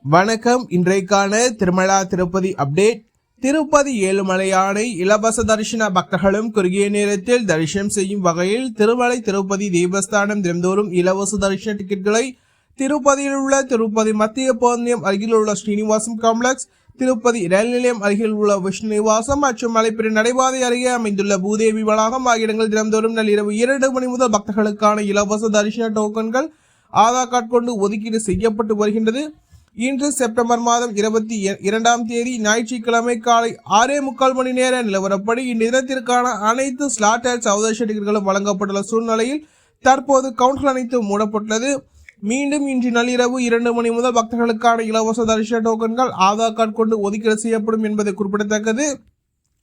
வணக்கம். இன்றைக்கான திருமலா திருப்பதி அப்டேட். திருப்பதி ஏழுமலையானை இலவச தரிசன பக்தர்களும் குறுகிய நேரத்தில் தரிசனம் செய்யும் வகையில் திருமலை திருப்பதி தேவஸ்தானம் தினந்தோறும் இலவச தரிசன டிக்கெட்களை திருப்பதியில் உள்ள திருப்பதி மத்திய பேருந்து அருகில் உள்ள ஸ்ரீனிவாசம் காம்ப்ளெக்ஸ், திருப்பதி ரயில் நிலையம் அருகில் உள்ள விஷ்ணு நிவாசம் மற்றும் மலைப்பிரி நடைபாதை அருகே அமைந்துள்ள பூதேவி வளாகம் ஆகிய இடங்கள் தினந்தோறும் நள்ளிரவு 2 மணி முதல் பக்தர்களுக்கான இலவச தரிசன டோக்கன்கள் ஆதார் கார்டு கொண்டு ஒதுக்கீடு செய்யப்பட்டு வருகின்றது. இன்று செப்டம்பர் மாதம் 22ஆம் தேதி ஞாயிற்றுக்கிழமை காலை 6:45 மணி நேர நிலவரப்படி இந்நிதினத்திற்கான அனைத்து ஸ்லாட்டட் சௌதர்ஷ டிக்கெட்டுகளும் வழங்கப்பட்டுள்ள சூழ்நிலையில் தற்போது கவுண்டர்கள் அனைத்தும் மூடப்பட்டுள்ளது. மீண்டும் இன்று நள்ளிரவு 2 மணி முதல் பக்தர்களுக்கான இலவச தரிசன டோக்கன்கள் ஆதார் கார்டு கொண்டு ஒதுக்கீடு செய்யப்படும் என்பது குறிப்பிடத்தக்கது.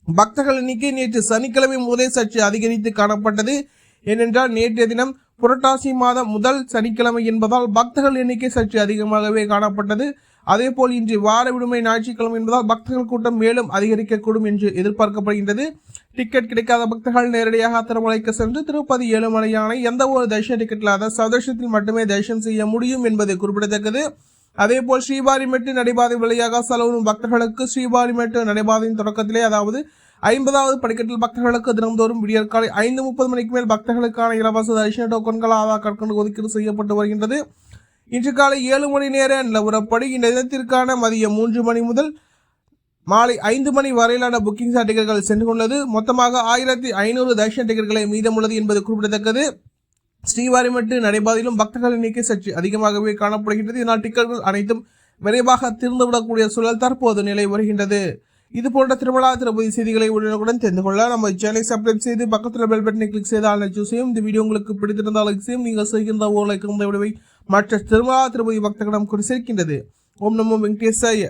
பக்தர்கள் எண்ணிக்கை நேற்று சனிக்கிழமை முதல் சற்று அதிகரித்து காணப்பட்டது. ஏனென்றால் நேற்றைய தினம் புரட்டாசி மாதம் முதல் சனிக்கிழமை என்பதால் பக்தர்கள் எண்ணிக்கை சற்று அதிகமாகவே காணப்பட்டது. அதேபோல் இன்று வார விடுமுறை ஞாயிற்றுக்கிழமை என்பதால் பக்தர்கள் கூட்டம் மேலும் அதிகரிக்கக்கூடும் என்று எதிர்பார்க்கப்படுகின்றது. டிக்கெட் கிடைக்காத பக்தர்கள் நேரடியாக திருமலைக்கு சென்று திருப்பதி ஏழுமலையானை எந்த ஒரு தரிசன டிக்கெட் இல்லாத சதர்ஷத்தில் மட்டுமே தரிசனம் செய்ய முடியும் என்பது குறிப்பிடத்தக்கது. அதேபோல் ஸ்ரீபாரிமெட்டு நடைபாதை வழியாக செலவும் பக்தர்களுக்கு ஸ்ரீபாரிமெட்டு நடைபாதையின் தொடக்கத்திலே, அதாவது 50வது படிக்கட்டில் பக்தர்களுக்கு தினந்தோறும் விடியற்காலை 5:30 மணிக்கு மேல் பக்தர்களுக்கான இலவச தரிசன டோக்கன்கள் ஆதார் கார்டு கொண்டு ஒதுக்கீடு செய்யப்பட்டு வருகின்றது. இன்று காலை 7 மணி நேர நிலவரப்படி இந்த தினத்திற்கான மதியம் 3 மணி முதல் மாலை 5 மணி வரையிலான புக்கிங் டிக்கெட்டுகள் சென்று கொண்டது. மொத்தமாக 1500 தரிசன டிக்கெட்டுகளை மீதமுள்ளது என்பது குறிப்பிடத்தக்கது. ஸ்ரீவாரிமெட்டு நடைபாதையிலும் பக்தர்கள் எண்ணிக்கை சற்று அதிகமாகவே காணப்படுகின்றது. இதனால் டிக்கெட்டுகள் அனைத்தும் விரைவாக திறந்துவிடக்கூடிய சூழல் தற்போது நிலை வருகின்றது. இது போன்ற திருமலா திருப்பதி செய்திகளை உடனுக்குடன் தெரிந்து கொள்ள நம்ம சேனலை சப்ஸ்கிரைப் செய்து பக்கத்தில் பெல் பட்டனை கிளிக் செய்து ஆல் செய்யும். இந்த வீடியோ உங்களுக்கு பிடித்திருந்தால் லைக் செய்யும். நீங்கள் செய்கின்ற ஓ லைக் விடுவை மற்ற திருமலா திருப்பதி பக்தர்களிடம் கொண்டு சேர்க்கின்றது. ஓம் நமோ வெங்கடேசாய.